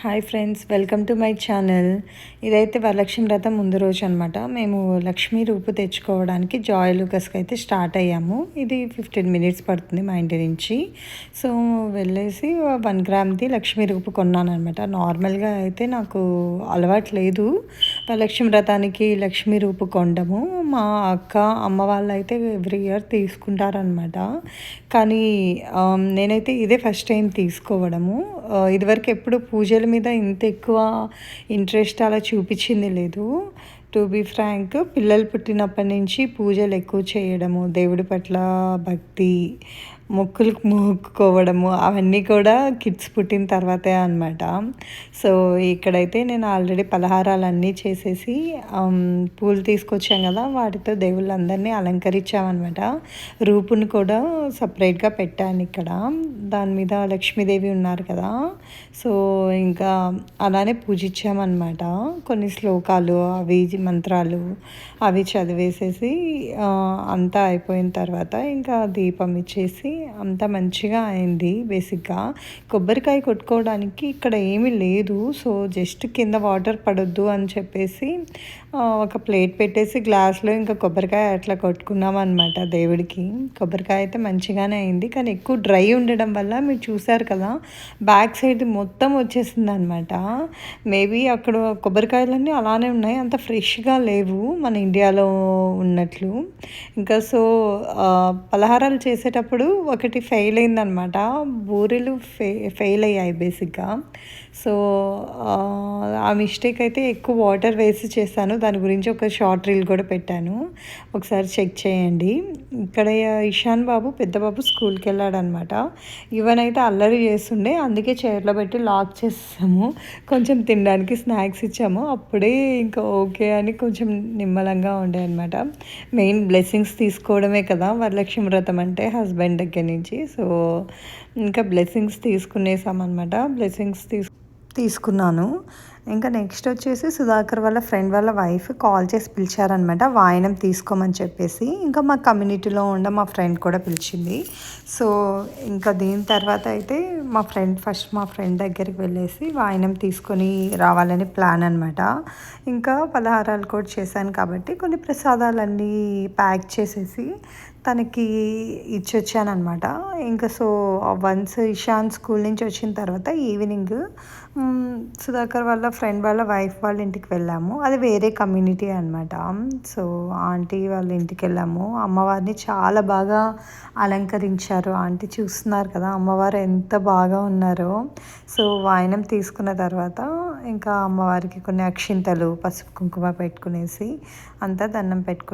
Hi friends, welcome to my channel. ఇదైతే వరలక్ష్మి వ్రతం ముందు రోజు అనమాట. మేము లక్ష్మీ రూపు తెచ్చుకోవడానికి జాయ్ లూకస్కి అయితే స్టార్ట్ అయ్యాము. ఇది 15 మినిట్స్ పడుతుంది మా ఇంటి నుంచి. సో వెళ్ళేసి 1 గ్రామ్ది లక్ష్మీ రూపు కొన్నాను అనమాట. నార్మల్గా అయితే నాకు అలవాటు లేదు వరలక్ష్మి వ్రతానికి లక్ష్మీ రూపు కొనడము. మా అక్క అమ్మ వాళ్ళు అయితే ఎవ్రీ ఇయర్ తీసుకుంటారనమాట. కానీ నేనైతే ఇదే ఫస్ట్ టైం తీసుకోవడము. ఇదివరకు ఎప్పుడు పూజల మీద ఇంత ఎక్కువ ఇంట్రెస్ట్ అలా చూపించింది లేదు. టు బీ ఫ్రాంక్, పిల్లలు పుట్టినప్పటి నుంచి పూజలు ఎక్కువ చేయడము, దేవుడి పట్ల భక్తి, మొక్కుకోవడము అవన్నీ కూడా కిడ్స్ పుట్టిన తర్వాతే అనమాట. సో ఇక్కడైతే నేను ఆల్రెడీ పలహారాలన్నీ చేసేసి పూలు తీసుకొచ్చాం కదా, వాటితో దేవుళ్ళందరినీ అలంకరించామన్నమాట. రూపుని కూడా సపరేట్గా పెట్టాను ఇక్కడ. దాని మీద లక్ష్మీదేవి ఉన్నారు కదా, సో ఇంకా అలానే పూజించామన్నమాట. కొన్ని శ్లోకాలు అవి మంత్రాలు అవి చదివేసేసి అంతా అయిపోయిన తర్వాత ఇంకా దీపం ఇచ్చేసి అంతా మంచిగా అయింది. బేసిక్గా కొబ్బరికాయ కొట్టుకోవడానికి ఇక్కడ ఏమీ లేదు. సో జస్ట్ కింద వాటర్ పడొద్దు అని చెప్పేసి ఒక ప్లేట్ పెట్టేసి గ్లాస్లో ఇంకా కొబ్బరికాయ అట్లా కొట్టుకున్నాం అనమాట దేవుడికి. కొబ్బరికాయ అయితే మంచిగానే అయింది, కానీ ఎక్కువ డ్రై ఉండడం వల్ల మీరు చూసారు కదా, బ్యాక్ సైడ్ మొత్తం వచ్చేసింది అనమాట. మేబీ అక్కడ కొబ్బరికాయలన్నీ అలానే ఉన్నాయి, అంత ఫ్రెష్గా లేవు మన ఇండియాలో ఉన్నట్లు. ఇంకా సో పలహారాలు చేసేటప్పుడు ఒకటి ఫెయిల్ అయిందనమాట. బూరెలు ఫెయిల్ అయ్యాయి బేసిక్గా. సో ఆ మిస్టేక్ అయితే ఎక్కువ వాటర్ వేసి చేశాను. దాని గురించి ఒక షార్ట్ రీల్ కూడా పెట్టాను, ఒకసారి చెక్ చేయండి. ఇక్కడ ఇషాన్ బాబు పెద్ద బాబు స్కూల్కి వెళ్ళాడనమాట. ఇవనైతే అల్లరి చేస్తుండే, అందుకే చైర్లో పెట్టి లాక్ చేసాము. కొంచెం తినడానికి స్నాక్స్ ఇచ్చాము, అప్పుడే ఇంకా ఓకే అని కొంచెం నిమ్మలంగా ఉండే అనమాట. మెయిన్ బ్లెస్సింగ్స్ తీసుకోవడమే కదా వరలక్ష్మి వ్రతం అంటే, హస్బెండ్ దగ్గర నుంచి. సో ఇంకా బ్లెస్సింగ్స్ తీసుకునేసామన్నమాట. బ్లెస్సింగ్స్ తీసుకున్నాను. ఇంకా నెక్స్ట్ వచ్చేసి సుధాకర్ వాళ్ళ ఫ్రెండ్ వాళ్ళ వైఫ్ కాల్ చేసి పిలిచారనమాట, వాయనం తీసుకోమని చెప్పేసి. ఇంకా మా కమ్యూనిటీలో ఉండ మా ఫ్రెండ్ కూడా పిలిచింది. సో ఇంకా దీని తర్వాత అయితే మా ఫ్రెండ్ దగ్గరికి వెళ్ళేసి వాయనం తీసుకొని రావాలని ప్లాన్ అనమాట. ఇంకా పలహారాలు కూడా చేశాను కాబట్టి కొన్ని ప్రసాదాలన్నీ ప్యాక్ చేసేసి తనకి ఇచ్చొచ్చానమాట. ఇంకా సో వన్స్ ఇషాన్ స్కూల్ నుంచి వచ్చిన తర్వాత ఈవినింగ్ సుధాకర్ వాళ్ళ ఫ్రెండ్ వాళ్ళ వైఫ్ వాళ్ళ ఇంటికి వెళ్ళాము. అది వేరే కమ్యూనిటీ అనమాట. సో ఆంటీ వాళ్ళ ఇంటికి వెళ్ళాము. అమ్మవారిని చాలా బాగా అలంకరించారు. ఆంటీ చూస్తున్నారు కదా అమ్మవారు ఎంత బాగా ఉన్నారో. సో వాయనం తీసుకున్న తర్వాత ఇంకా అమ్మవారికి కొన్ని అక్షింతలు పసుపు కుంకుమ పెట్టుకునేసి అంతా దండం పెట్టుకున్నాం.